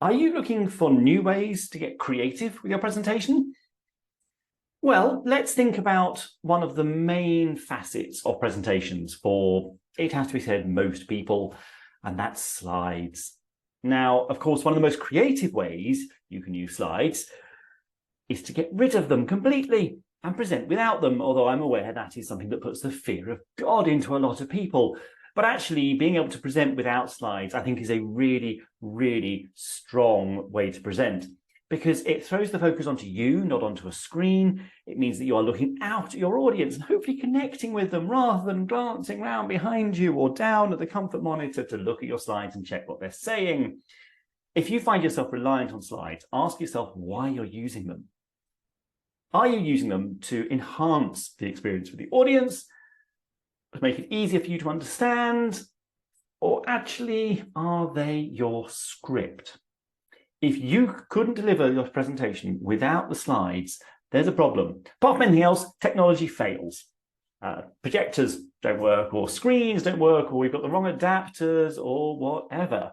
Are you looking for new ways to get creative with your presentation? Well, let's think about one of the main facets of presentations for, it has to be said, most people, and that's slides. Now, of course, one of the most creative ways you can use slides is to get rid of them completely and present without them, although I'm aware that is something that puts the fear of God into a lot of people. But actually, being able to present without slides, I think, is a really, really strong way to present, because it throws the focus onto you, not onto a screen. It means that you are looking out at your audience and hopefully connecting with them rather than glancing around behind you or down at the comfort monitor to look at your slides and check what they're saying. If you find yourself reliant on slides, ask yourself why you're using them. Are you using them to enhance the experience with the audience, to make it easier for you to understand, or actually are they your script? If you couldn't deliver your presentation without the slides, there's a problem. Apart from anything else, technology fails. Projectors don't work, or screens don't work, or we've got the wrong adapters, or whatever.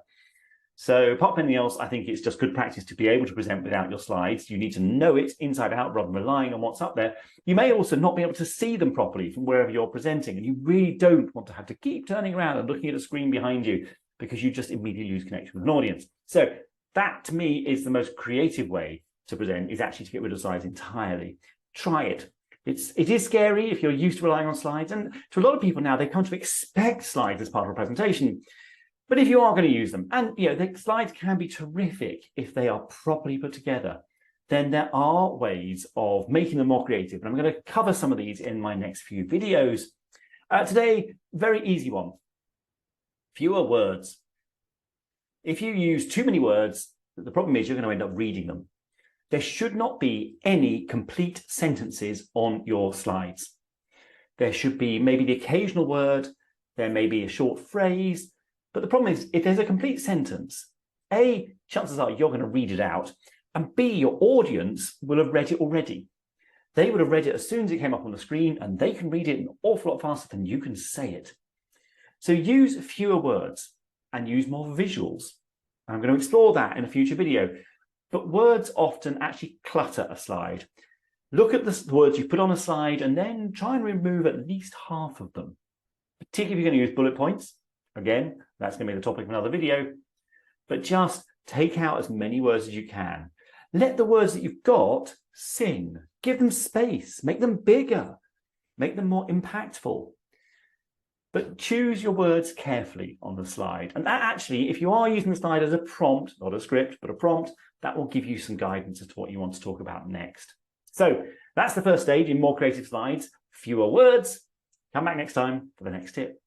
So apart from anything else, I think it's just good practice to be able to present without your slides. You need to know it inside out rather than relying on what's up there. You may also not be able to see them properly from wherever you're presenting, and you really don't want to have to keep turning around and looking at a screen behind you because you just immediately lose connection with an audience. So that, to me, is the most creative way to present, is actually to get rid of slides entirely. Try it. It is scary if you're used to relying on slides, and to a lot of people now, they come to expect slides as part of a presentation. But if you are going to use them, and the slides can be terrific if they are properly put together, then there are ways of making them more creative. And I'm going to cover some of these in my next few videos. Today, very easy one. Fewer words. If you use too many words, the problem is you're going to end up reading them. There should not be any complete sentences on your slides. There should be maybe the occasional word, there may be a short phrase, but the problem is if there's a complete sentence, A, chances are you're going to read it out, and B, your audience will have read it already. They would have read it as soon as it came up on the screen, and they can read it an awful lot faster than you can say it. So use fewer words and use more visuals. I'm going to explore that in a future video. But words often actually clutter a slide. Look at the words you put on a slide and then try and remove at least half of them, particularly if you're going to use bullet points. Again, that's going to be the topic of another video. But just take out as many words as you can. Let the words that you've got sing. Give them space. Make them bigger. Make them more impactful. But choose your words carefully on the slide. And that actually, if you are using the slide as a prompt, not a script, but a prompt, that will give you some guidance as to what you want to talk about next. So that's the first stage in more creative slides. Fewer words. Come back next time for the next tip.